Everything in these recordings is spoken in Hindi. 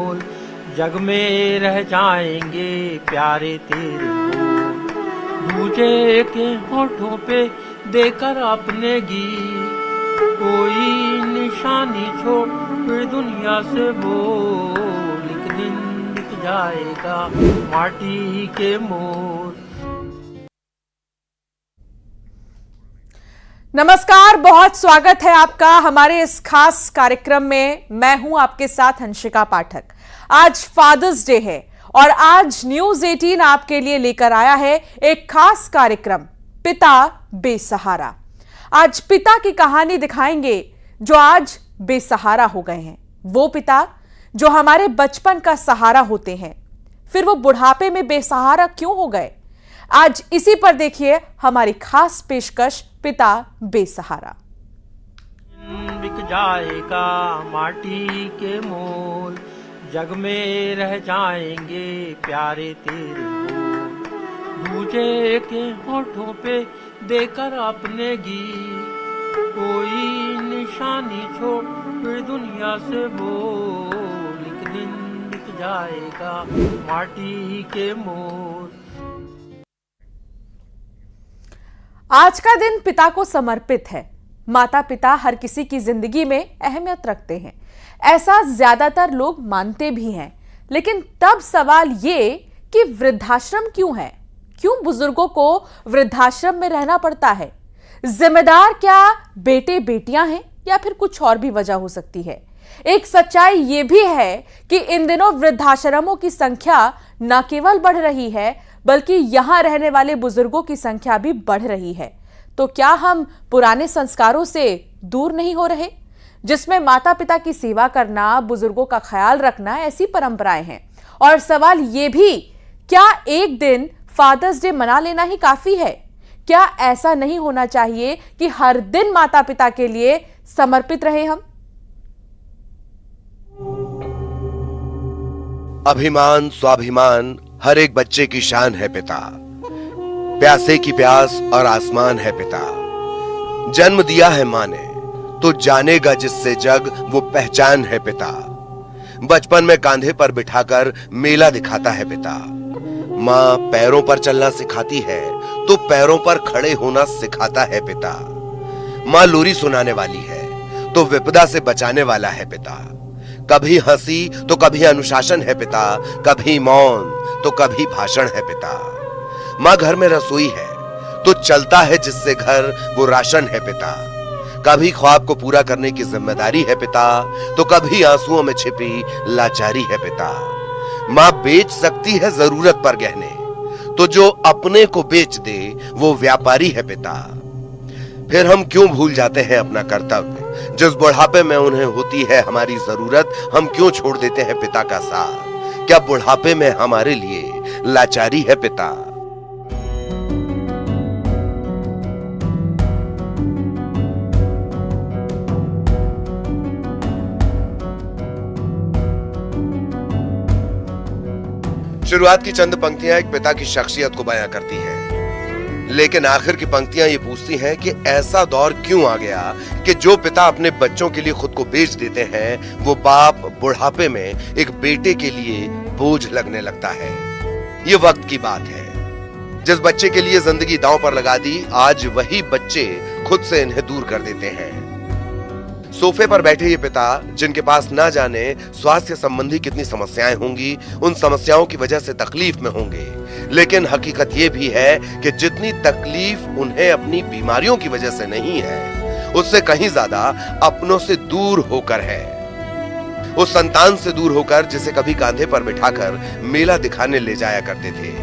जग में रह जाएंगे प्यारे तेरे बोल, दूजे के होठों पे देकर अपने गीत, कोई निशानी छोड़ फिर दुनिया से बोल, एक दिन दिख जाएगा माटी के मोर। नमस्कार, बहुत स्वागत है आपका हमारे इस खास कार्यक्रम में। मैं हूं आपके साथ हंसिका पाठक। आज फादर्स डे है और आज न्यूज 18 आपके लिए लेकर आया है एक खास कार्यक्रम, पिता बेसहारा। आज पिता की कहानी दिखाएंगे जो आज बेसहारा हो गए हैं। वो पिता जो हमारे बचपन का सहारा होते हैं, फिर वो बुढ़ापे में बेसहारा क्यों हो गए? आज इसी पर देखिए हमारी खास पेशकश, पिता बेसहारा। बिक जाएगा माटी के मोल, जग में रह जाएंगे प्यारे तेरे बोल, दूजे के होठों पे देकर अपने गीत, कोई निशानी छोड़ फिर दुनिया से बोल, एक दिन बिक जाएगा माटी के मोल। आज का दिन पिता को समर्पित है। माता पिता हर किसी की जिंदगी में अहमियत रखते हैं, ऐसा ज्यादातर लोग मानते भी हैं। लेकिन तब सवाल ये कि वृद्धाश्रम क्यों है? क्यों बुजुर्गों को वृद्धाश्रम में रहना पड़ता है? जिम्मेदार क्या बेटे बेटियां हैं या फिर कुछ और भी वजह हो सकती है? एक सच्चाई ये भी है कि इन दिनों वृद्धाश्रमों की संख्या न केवल बढ़ रही है बल्कि यहां रहने वाले बुजुर्गों की संख्या भी बढ़ रही है। तो क्या हम पुराने संस्कारों से दूर नहीं हो रहे, जिसमें माता पिता की सेवा करना, बुजुर्गों का ख्याल रखना, ऐसी परंपराएं हैं? और सवाल यह भी, क्या एक दिन फादर्स डे मना लेना ही काफी है? क्या ऐसा नहीं होना चाहिए कि हर दिन माता पिता के लिए समर्पित रहे हम? अभिमान स्वाभिमान हर एक बच्चे की शान है पिता, प्यासे की प्यास और आसमान है पिता, जन्म दिया है मां ने तो जानेगा जिससे जग वो पहचान है पिता, बचपन में कांधे पर बिठाकर मेला दिखाता है पिता, मां पैरों पर चलना सिखाती है तो पैरों पर खड़े होना सिखाता है पिता, मां लोरी सुनाने वाली है तो विपदा से बचाने वाला है पिता, कभी हंसी तो कभी अनुशासन है पिता, कभी मौन तो कभी भाषण है पिता, मां घर में रसोई है तो चलता है जिससे घर वो राशन है पिता, कभी ख्वाब को पूरा करने की जिम्मेदारी है पिता तो कभी आंसुओं में छिपी लाचारी है पिता, मां बेच सकती है जरूरत पर गहने तो जो अपने को बेच दे वो व्यापारी है पिता, फिर हम क्यों भूल जाते हैं अपना कर्तव्य, जिस बुढ़ापे में उन्हें होती है हमारी जरूरत, हम क्यों छोड़ देते हैं पिता का साथ? क्या बुढ़ापे में हमारे लिए लाचारी है पिता? शुरुआत की चंद पंक्तियां एक पिता की शख्सियत को बयां करती हैं, लेकिन आखिर की पंक्तियां ये पूछती हैं कि ऐसा दौर क्यों आ गया कि जो पिता अपने बच्चों के लिए खुद को बेच देते हैं, वो बाप बुढ़ापे में एक बेटे के लिए बोझ लगने लगता है। ये वक्त की बात है। जिस बच्चे के लिए जिंदगी दांव पर लगा दी, आज वही बच्चे खुद से इन्हें दूर कर देते हैं। सोफे पर बैठे ये पिता, जिनके पास ना जाने स्वास्थ्य संबंधी कितनी समस्याएं होंगी, उन समस्याओं की वजह से तकलीफ में होंगे, लेकिन हकीकत ये भी है कि जितनी तकलीफ उन्हें अपनी बीमारियों की वजह से नहीं है, उससे कहीं ज्यादा अपनों से दूर होकर है। उस संतान से दूर होकर जिसे कभी कांधे पर बिठाकर मेला दिखाने ले जाया करते थे।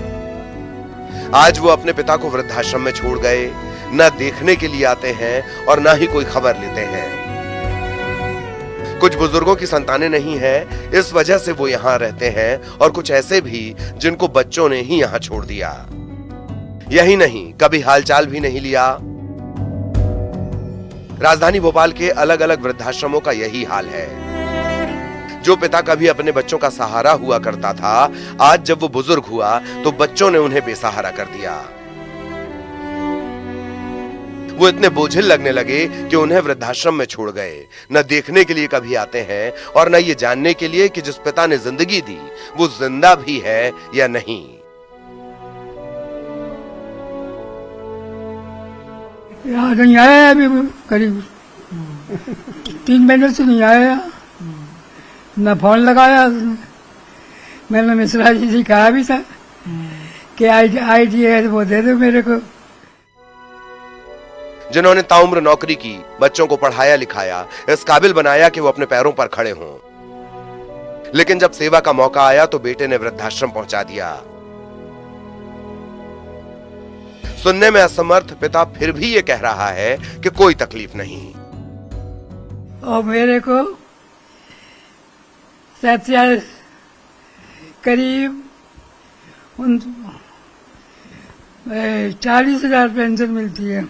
आज वो अपने पिता को वृद्धाश्रम में छोड़ गए, न देखने के लिए आते हैं और न ही कोई खबर लेते हैं। कुछ बुजुर्गों की संतानें नहीं हैं, इस वजह से वो यहाँ रहते हैं, और कुछ ऐसे भी जिनको बच्चों ने ही यहाँ छोड़ दिया। यही नहीं, कभी हालचाल भी नहीं लिया। राजधानी भोपाल के अलग अलग वृद्धाश्रमों का यही हाल है। जो पिता कभी अपने बच्चों का सहारा हुआ करता था, आज जब वो बुजुर्ग हुआ तो बच्चों ने उन्हें बेसहारा कर दिया। वो इतने बोझिल लगने लगे कि उन्हें वृद्धाश्रम में छोड़ गए। न देखने के लिए कभी आते हैं और न ये जानने के लिए कि जिस पिता ने जिंदगी दी वो जिंदा भी है या नहीं। यहाँ नहीं आया अभी करीब 3 महीने से नहीं आया, न फोन लगाया उसने। मैंने मिश्रा जी से कहा भी था कि आईडी है वो दे दो मेरे को। जिन्होंने ताउम्र नौकरी की, बच्चों को पढ़ाया लिखाया, इस काबिल बनाया कि वो अपने पैरों पर खड़े हों, लेकिन जब सेवा का मौका आया तो बेटे ने वृद्धाश्रम पहुंचा दिया। सुनने में असमर्थ पिता फिर भी ये कह रहा है कि कोई तकलीफ नहीं। और मेरे को 47 करीब 40,000 पेंशन मिलती है।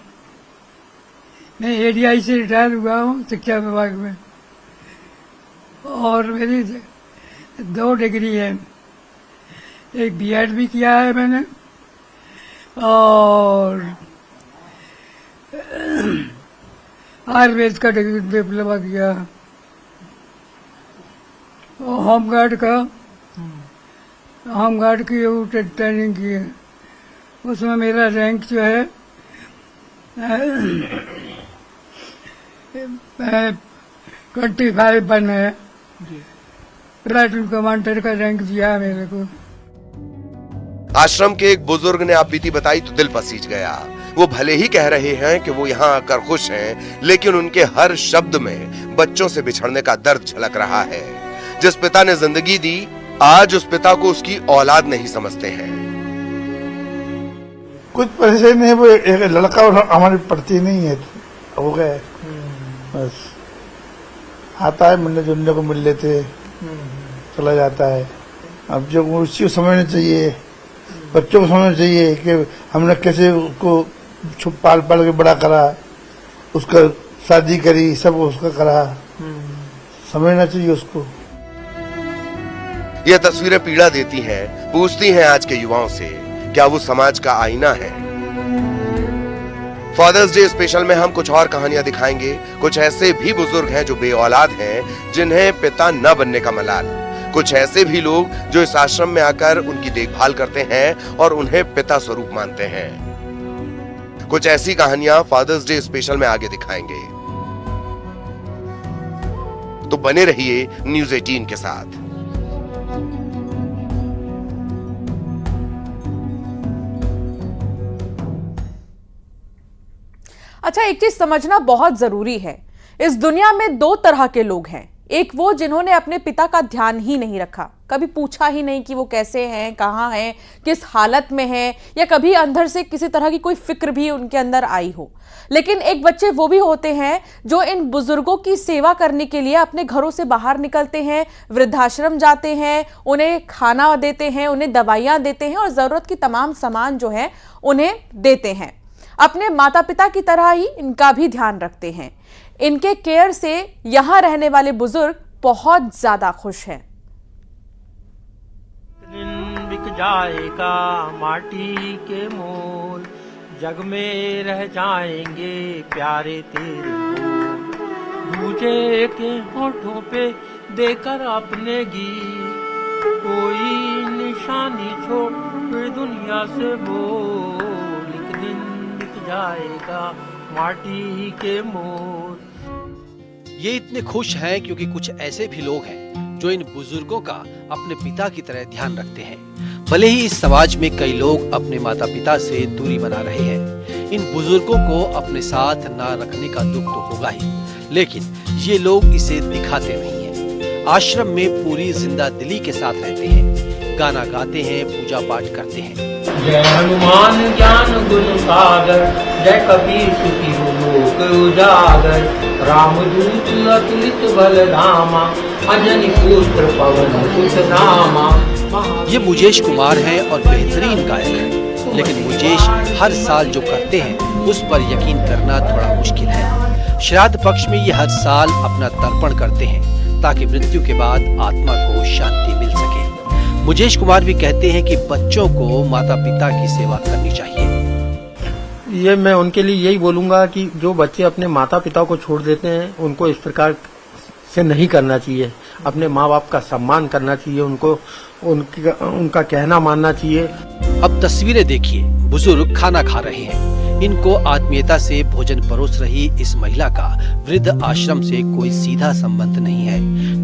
मैं एडीआई से रिटायर हुआ हूँ शिक्षा विभाग में, और मेरी 2 डिग्री है। एक बीएड भी किया है मैंने, और आयुर्वेद का डिप्लोमा किया, और होमगार्ड की ट्रेनिंग की है। उसमें मेरा रैंक जो है 25 बन है। प्लाटून कमांडर का रैंक दिया है मेरे को। आश्रम के एक बुजुर्ग ने आप बीती बताई तो दिल पसीज गया। वो भले ही कह रहे हैं कि वो यहाँ आकर खुश हैं, लेकिन उनके हर शब्द में बच्चों से बिछड़ने का दर्द झलक रहा है। जिस पिता ने जिंदगी दी, आज उस पिता को उसकी औलाद नहीं समझते हैं। कुछ पैसे नहीं, वो एक लड़का हमारी पड़ती नहीं है, हो गए बस। आता है, मिलने जुलने को मिल लेते, चला जाता है। अब जो उसी को समझना चाहिए, बच्चों को समझना चाहिए कि हमने कैसे उसको छुप पाल के बड़ा करा, उसका शादी करी, सब उसका करा, समझना चाहिए उसको। ये तस्वीरें पीड़ा देती हैं, पूछती हैं आज के युवाओं से, क्या वो समाज का आईना है? फादर्स डे स्पेशल में हम कुछ और कहानियां दिखाएंगे। कुछ ऐसे भी बुजुर्ग हैं जो बेऔलाद हैं, जिन्हें पिता न बनने का मलाल। कुछ ऐसे भी लोग जो इस आश्रम में आकर उनकी देखभाल करते हैं और उन्हें पिता स्वरूप मानते हैं। कुछ ऐसी कहानियां फादर्स डे स्पेशल में आगे दिखाएंगे, तो बने रहिए न्यूज़ 18 के साथ। अच्छा, एक चीज समझना बहुत जरूरी है। इस दुनिया में 2 तरह के लोग हैं। एक वो जिन्होंने अपने पिता का ध्यान ही नहीं रखा, कभी पूछा ही नहीं कि वो कैसे हैं, कहाँ हैं, किस हालत में हैं, या कभी अंदर से किसी तरह की कोई फिक्र भी उनके अंदर आई हो। लेकिन एक बच्चे वो भी होते हैं जो इन बुजुर्गों की सेवा करने के लिए अपने घरों से बाहर निकलते हैं, वृद्धाश्रम जाते हैं, उन्हें खाना देते हैं, उन्हें दवाइयाँ देते हैं और ज़रूरत की तमाम सामान जो है उन्हें देते हैं। अपने माता पिता की तरह ही इनका भी ध्यान रखते हैं। इनके केयर से यहाँ रहने वाले बुजुर्ग बहुत ज्यादा खुश हैं। दिन बिक जाएगा माटी के मोल, जग में रह जाएंगे प्यारे तेरे बोल। दूजे के होठों पे देकर अपने गीत, कोई निशानी छोड़ फिर दुनिया से बोल। एक दिन बिक जाएगा माटी के मोल। ये इतने खुश हैं क्योंकि कुछ ऐसे भी लोग हैं जो इन बुजुर्गों का अपने पिता की तरह ध्यान रखते हैं। भले ही इस समाज में कई लोग अपने माता पिता से दूरी बना रहे हैं, इन बुजुर्गों को अपने साथ ना रखने का दुख तो होगा ही, लेकिन ये लोग इसे दिखाते नहीं हैं। आश्रम में पूरी जिंदा दिली के साथ रहते हैं, गाना गाते हैं, पूजा पाठ करते हैं। जय हनुमान ज्ञान गुण सागर, जय कबीर सुखी लोक उजागर। रामदूत अतुलित बल धामा, अंजनी पुत्र पवन सुत नामा। ये मुजेश कुमार हैं और बेहतरीन गायक हैं, लेकिन मुजेश हर साल जो करते हैं उस पर यकीन करना थोड़ा मुश्किल है। श्राद्ध पक्ष में ये हर साल अपना तर्पण करते हैं ताकि मृत्यु के बाद आत्मा को शांति मिल सके। मुजेश कुमार भी कहते हैं कि बच्चों को माता पिता की सेवा करनी चाहिए। ये मैं उनके लिए यही बोलूंगा कि जो बच्चे अपने माता पिता को छोड़ देते हैं उनको इस प्रकार से नहीं करना चाहिए। अपने माँ बाप का सम्मान करना चाहिए, उनको उनका कहना मानना चाहिए। अब तस्वीरें देखिए, बुजुर्ग खाना खा रहे हैं। इनको आत्मीयता से भोजन परोस रही इस महिला का वृद्ध आश्रम से कोई सीधा संबंध नहीं है,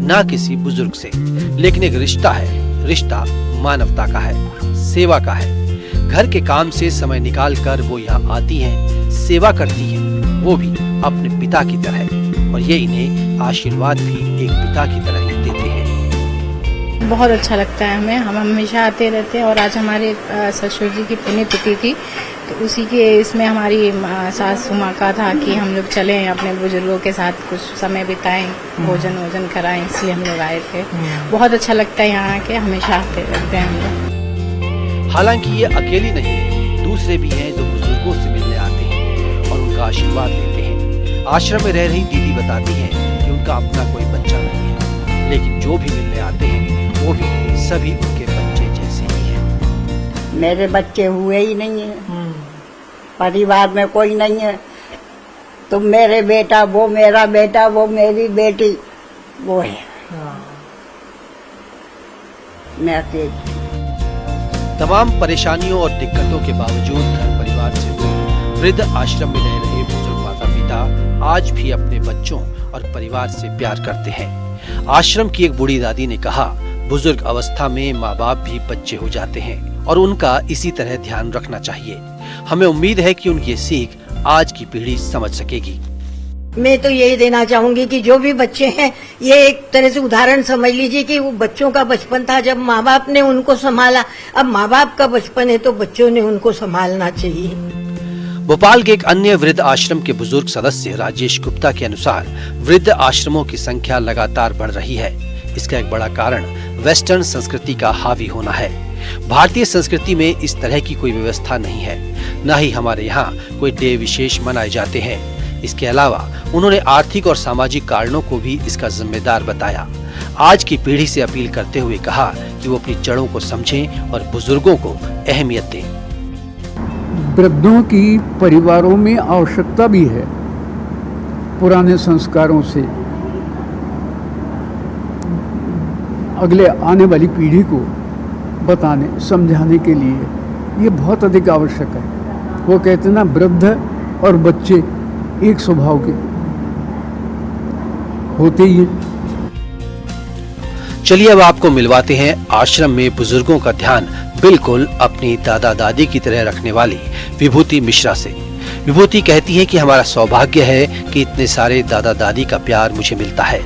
ना किसी बुजुर्ग से, लेकिन एक रिश्ता है। रिश्ता मानवता का है, सेवा का है। घर के काम से समय निकालकर वो यहाँ आती हैं, सेवा करती हैं, वो भी अपने पिता की तरह, और ये इन्हें आशीर्वाद भी एक पिता की तरह ही देते हैं। बहुत अच्छा लगता है हमें, हम हमेशा आते रहते हैं। और आज हमारे ससुर जी की पुण्यतिथि थी, तो उसी के इसमें हमारी सासू माँ का था कि हम लोग चलें, अपने बुजुर्गों के साथ कुछ समय बिताएं, भोजन कराएं, इसलिए हम लोग आए थे। बहुत अच्छा लगता है यहाँ आके, हमेशा आते रहते हैं हम लोग। हालांकि ये अकेली नहीं है, दूसरे भी हैं जो बुजुर्गों से मिलने आते हैं और उनका आशीर्वाद लेते हैं। आश्रम में रह रही दीदी बताती हैं कि उनका अपना कोई बच्चा नहीं है, लेकिन जो भी मिलने आते हैं वो भी सभी उनके बच्चे जैसे ही हैं। मेरे बच्चे हुए ही नहीं है, परिवार में कोई नहीं है। तुम मेरे बेटा, वो मेरा बेटा, वो मेरी बेटी, वो है, मैं अकेली। तमाम परेशानियों और दिक्कतों के बावजूद घर परिवार से दूर वृद्ध आश्रम में रह रहे बुजुर्ग माता पिता आज भी अपने बच्चों और परिवार से प्यार करते हैं। आश्रम की एक बूढ़ी दादी ने कहा, बुजुर्ग अवस्था में माँ बाप भी बच्चे हो जाते हैं और उनका इसी तरह ध्यान रखना चाहिए। हमें उम्मीद है कि उनकी सीख आज की पीढ़ी समझ सकेगी। मैं तो यही देना चाहूंगी कि जो भी बच्चे हैं, ये एक तरह से उदाहरण समझ लीजिए कि वो बच्चों का बचपन था जब माँ बाप ने उनको संभाला। अब माँ बाप का बचपन है तो बच्चों ने उनको संभालना चाहिए। भोपाल के एक अन्य वृद्ध आश्रम के बुजुर्ग सदस्य राजेश गुप्ता के अनुसार वृद्ध आश्रमों की संख्या लगातार बढ़ रही है। इसका एक बड़ा कारण वेस्टर्न संस्कृति का हावी होना है। भारतीय संस्कृति में इस तरह की कोई व्यवस्था नहीं है, न ही हमारे यहाँ कोई डे विशेष मनाए जाते हैं। इसके अलावा उन्होंने आर्थिक और सामाजिक कारणों को भी इसका जिम्मेदार बताया। आज की पीढ़ी से अपील करते हुए कहा कि वो अपनी जड़ों को समझें और बुजुर्गों को अहमियत दें। वृद्धों की परिवारों में आवश्यकता भी है, पुराने संस्कारों से अगले आने वाली पीढ़ी को बताने समझाने के लिए ये बहुत अधिक आवश्यक है। वो कहते हैं ना, वृद्ध और बच्चे एक स्वभाव के होते ही हैं। चलिए अब आपको मिलवाते हैं आश्रम में बुजुर्गों का ध्यान बिल्कुल अपनी दादा दादी की तरह रखने वाली विभूति मिश्रा से। विभूति कहती है कि हमारा सौभाग्य है कि इतने सारे दादा दादी का प्यार मुझे मिलता है।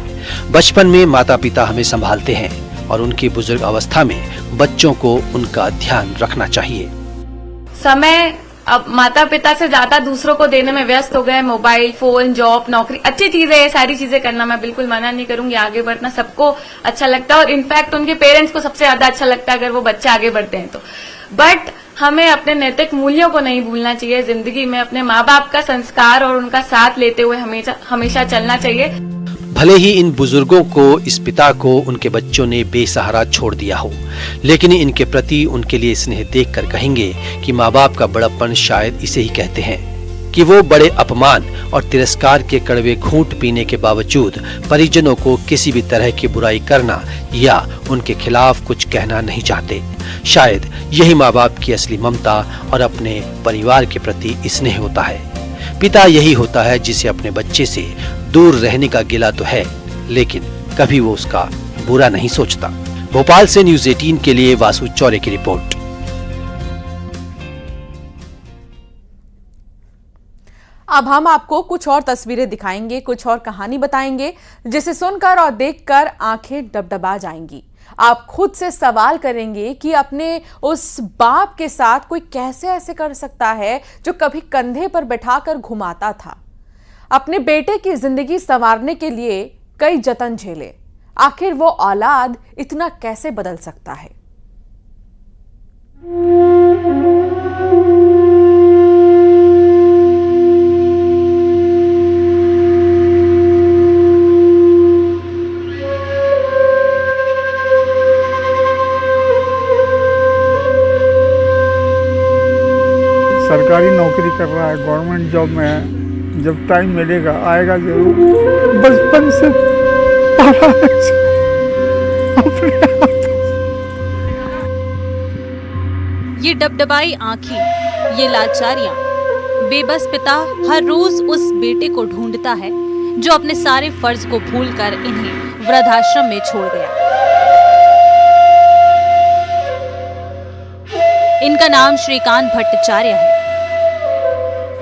बचपन में माता पिता हमें संभालते हैं और उनकी बुजुर्ग अवस्था में बच्चों को उनका ध्यान रखना चाहिए। समय अब माता पिता से ज्यादा दूसरों को देने में व्यस्त हो गए। मोबाइल फोन, जॉब, नौकरी, अच्छी चीजें है, सारी चीजें करना मैं बिल्कुल मना नहीं करूंगी। आगे बढ़ना सबको अच्छा लगता है और इनफैक्ट उनके पेरेंट्स को सबसे ज्यादा अच्छा लगता है अगर वो बच्चे आगे बढ़ते हैं तो। बट हमें अपने नैतिक मूल्यों को नहीं भूलना चाहिए। जिंदगी में अपने माँ बाप का संस्कार और उनका साथ लेते हुए हमेशा चलना चाहिए। भले ही इन बुजुर्गों को, इस पिता को उनके बच्चों ने बेसहारा छोड़ दिया हो, लेकिन इनके प्रति उनके लिए स्नेह देखकर कहेंगे कि माँ बाप का बड़प्पन शायद इसे ही कहते हैं कि वो बड़े अपमान और तिरस्कार के कड़वे घूंट पीने के बावजूद परिजनों को किसी भी तरह की बुराई करना या उनके खिलाफ कुछ कहना नहीं चाहते। शायद यही माँ बाप की असली ममता और अपने परिवार के प्रति स्नेह होता है। पिता यही होता है जिसे अपने बच्चे से दूर रहने का गिला तो है, लेकिन कभी वो उसका बुरा नहीं सोचता। भोपाल से न्यूज़ 18 के लिए वासु चौरे की रिपोर्ट। अब हम आपको कुछ और तस्वीरें दिखाएंगे, कुछ और कहानी बताएंगे, जिसे सुनकर और देखकर आंखें डबडबा जाएंगी। आप खुद से सवाल करेंगे कि अपने उस बाप के साथ कोई कैसे ऐसे कर सकता है जो कभी कंधे पर बैठाकर घुमाता था। अपने बेटे की जिंदगी संवारने के लिए कई जतन झेले, आखिर वो औलाद इतना कैसे बदल सकता है। सरकारी नौकरी कर रहा है, गवर्नमेंट जॉब में है। जब टाइम मिलेगा आएगा जरूर। बचपन से पाला है अपने हाथ। ये डबडबाई आंखें, ये लाचारियां, बेबस पिता हर रोज उस बेटे को ढूंढता है जो अपने सारे फर्ज को भूलकर इन्हें वृद्धाश्रम में छोड़ गया। इनका नाम श्रीकांत भट्टाचार्य है।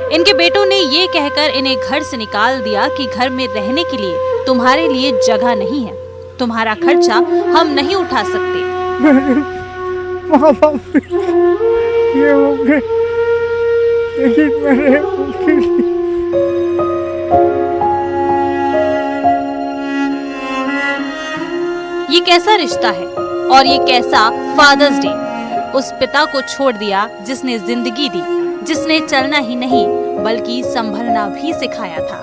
इनके बेटों ने ये कहकर इन्हें घर से निकाल दिया कि घर में रहने के लिए तुम्हारे लिए जगह नहीं है, तुम्हारा खर्चा हम नहीं उठा सकते। माँ बाप ये हो गए, लेकिन मेरे उनके लिए ये कैसा रिश्ता है और ये कैसा फादर्स डे। उस पिता को छोड़ दिया जिसने जिंदगी दी, जिसने चलना ही नहीं बल्कि संभलना भी सिखाया था।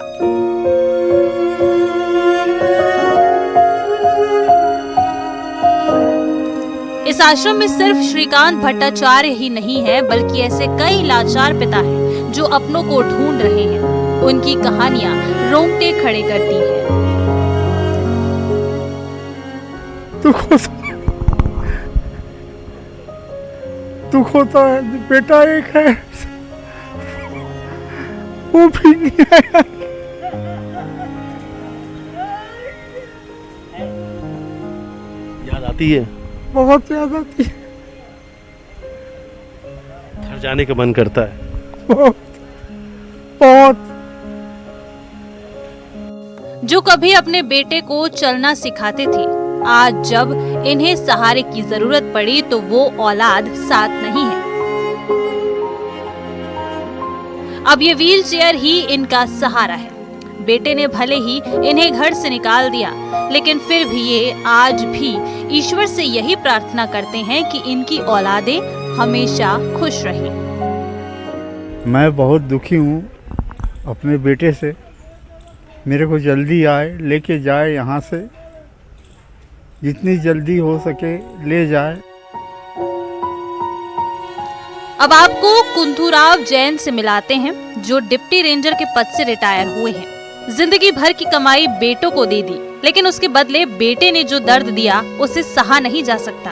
इस आश्रम में सिर्फ श्रीकांत भट्टाचार्य ही नहीं है, बल्कि ऐसे कई लाचार पिता हैं जो अपनों को ढूंढ रहे हैं। उनकी कहानियां रोंगटे खड़े करती हैं। दुख होता है, बेटा एक है वो भी नहीं आया। याद आती है, बहुत याद आती है। घर जाने का मन करता है। बहुत बहुत। जो कभी अपने बेटे को चलना सिखाते थे, आज जब इन्हें सहारे की जरूरत पड़ी तो वो औलाद साथ नहीं है। अब ये व्हील चेयर ही इनका सहारा है। बेटे ने भले ही इन्हें घर से निकाल दिया, लेकिन फिर भी ये आज भी ईश्वर से यही प्रार्थना करते हैं कि इनकी औलादें हमेशा खुश रहें। मैं बहुत दुखी हूँ अपने बेटे से। मेरे को जल्दी आए, लेके जाए यहाँ से, जितनी जल्दी हो सके ले जाए। अब आपको कुंथूराव जैन से मिलाते हैं, जो डिप्टी रेंजर के पद से रिटायर हुए हैं। जिंदगी भर की कमाई बेटों को दे दी, लेकिन उसके बदले बेटे ने जो दर्द दिया उसे सहा नहीं जा सकता।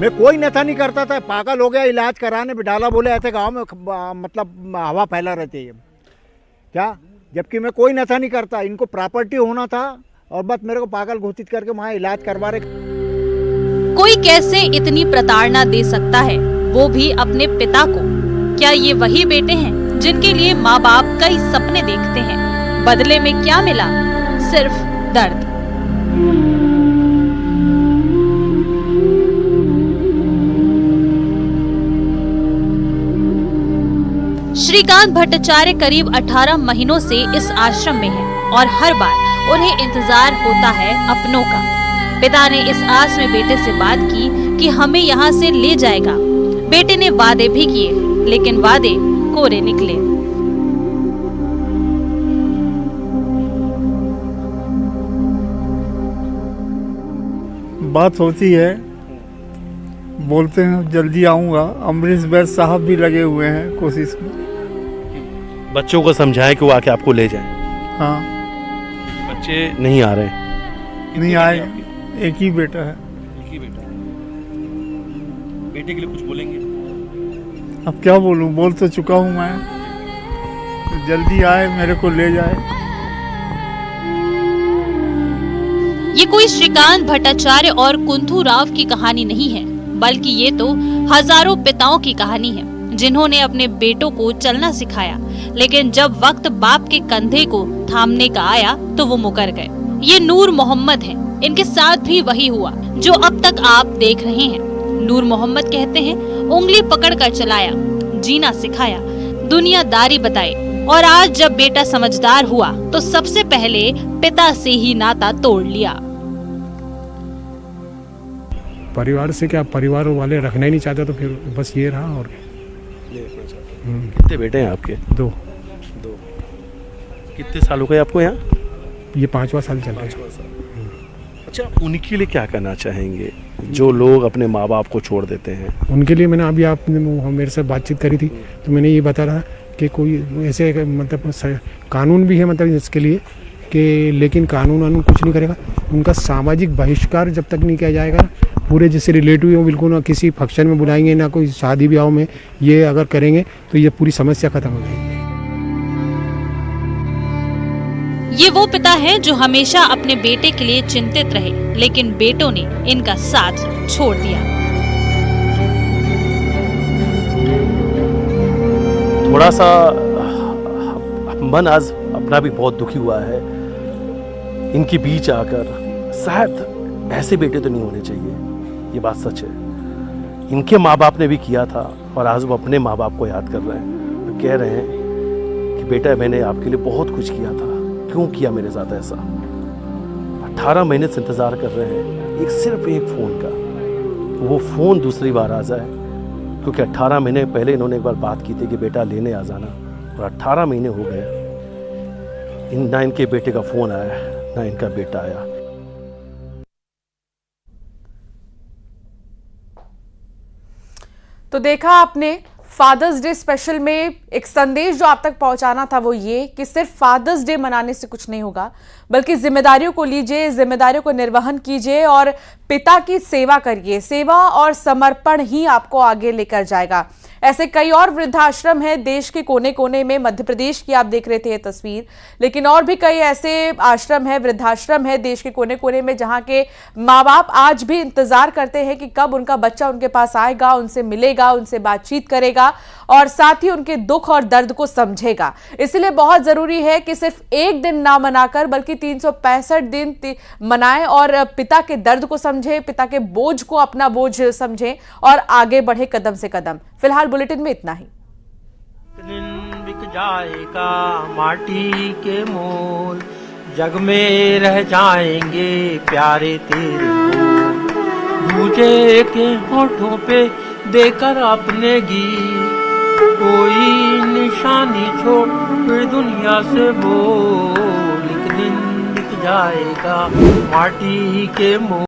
मैं कोई नशा नहीं करता था, पागल हो गया, इलाज कराने बिठाला, बोले ऐसे गांव में मतलब हवा फैला रहती है क्या, जबकि मैं कोई नशा नहीं करता। इनको प्रॉपर्टी होना था और बस मेरे को पागल घोषित करके वहाँ इलाज करवा रहे। कोई कैसे इतनी प्रताड़ना दे सकता है, वो भी अपने पिता को। क्या ये वही बेटे हैं जिनके लिए माँ बाप कई सपने देखते हैं, बदले में क्या मिला? सिर्फ दर्द। श्रीकांत भट्टाचार्य करीब 18 महीनों से इस आश्रम में हैं और हर बार उन्हें इंतजार होता है अपनों का। पिता ने इस आस में बेटे से बात की कि हमें यहाँ से ले जाएगा। बेटे ने वादे भी किए, लेकिन वादे कोरे निकले। बात होती है, बोलते हैं जल्दी आऊंगा। अमरीश बैस साहब भी लगे हुए हैं कोशिश में। बच्चों को समझाएं कि वो आके आपको ले जाए। हाँ, बच्चे नहीं आ रहे हैं। नहीं आए, एक ही बेटा है। एक ही बेटा। बेटे के लिए कुछ बोलेंगे? अब क्या बोलूं, बोल तो चुका हूं मैं। तो जल्दी आए, मेरे को ले जाए। ये कोई श्रीकांत भट्टाचार्य और कुंथूराव की कहानी नहीं है, बल्कि ये तो हजारों पिताओं की कहानी है जिन्होंने अपने बेटों को चलना सिखाया, लेकिन जब वक्त बाप के कंधे को थामने का आया तो वो मुकर गए। ये नूर मोहम्मद हैं। इनके साथ भी वही हुआ जो अब तक आप देख रहे हैं। नूर मोहम्मद कहते हैं, उंगली पकड़कर चलाया, जीना सिखाया, दुनियादारी बताई, और आज जब बेटा समझदार हुआ तो सबसे पहले पिता से ही नाता तोड़ लिया। परिवार से क्या, परिवार वाले रखना ही नहीं चाहते तो फिर बस ये रहा। और कितने बेटे हैं आपके? दो। कितने साल हो गए आपको यहाँ? ये 5वां साल चल रहा है। अच्छा, उनके लिए क्या करना चाहेंगे? जो लोग अपने माँ बाप को छोड़ देते हैं। उनके लिए मैंने अभी आपने मेरे से बातचीत करी थी तो मैंने ये बता रहा कि कोई ऐसे मतलब कानून भी है मतलब इसके लिए कि लेकिन कानून कुछ नहीं करेगा। उनका सामाजिक बहिष्कार जब तक नहीं किया जाएगा, पूरे जैसे रिलेटिव हो बिल्कुल ना किसी फंक्शन में बुलाएंगे ना कोई शादी ब्याह में, ये अगर करेंगे तो ये पूरी समस्या खत्म हो जाएगी। ये वो पिता हैं जो हमेशा अपने बेटे के लिए चिंतित रहे, लेकिन बेटों ने इनका साथ छोड़ दिया। थोड़ा सा मन आज अपना भी बहुत दुखी हुआ है इनके बीच आकर। शायद ऐसे बेटे तो नहीं होने चाहिए, ये बात सच है। इनके माँ बाप ने भी किया था और आज वो अपने माँ बाप को याद कर रहे हैं, तो कह रहे हैं कि बेटा मैंने आपके लिए बहुत कुछ किया था, क्यों किया मेरे साथ ऐसा। 18 महीने से इंतजार कर रहे हैं सिर्फ एक फोन का, वो फोन दूसरी बार आ जाए, क्योंकि 18 महीने पहले इन्होंने एक बार बात की थी कि बेटा लेने आ जाना, और 18 महीने हो गए ना इनके बेटे का फोन आया ना इनका बेटा आया। तो देखा आपने फादर्स डे स्पेशल में एक संदेश जो आप तक पहुंचाना था वो ये कि सिर्फ फादर्स डे मनाने से कुछ नहीं होगा, बल्कि जिम्मेदारियों को लीजिए, जिम्मेदारियों को निर्वहन कीजिए और पिता की सेवा करिए। सेवा और समर्पण ही आपको आगे लेकर जाएगा। ऐसे कई और वृद्धाश्रम हैं देश के कोने कोने में। मध्य प्रदेश की आप देख रहे थे ये तस्वीर, लेकिन और भी कई ऐसे आश्रम है, वृद्धाश्रम है देश के कोने कोने में, जहां के माँ बाप आज भी इंतजार करते हैं कि कब उनका बच्चा उनके पास आएगा, उनसे मिलेगा, उनसे बातचीत करेगा और साथ ही उनके दुख और दर्द को समझेगा। इसलिए बहुत जरूरी है कि सिर्फ एक दिन ना मनाकर बल्कि 365 दिन मनाएं और पिता के दर्द को समझें, पिता के बोझ को अपना बोझ समझें और आगे बढ़े कदम से कदम। फिलहाल बुलेटिन में इतना ही। बिक जाएगा माटी के मोल, जग में रह जाएंगे प्यारे तेरे बोल, दूजे के होठों पे देकर अपने गीत, कोई निशानी छोड़ फिर दुनिया से बोल, एक दिन बिक जाएगा माटी के मोल।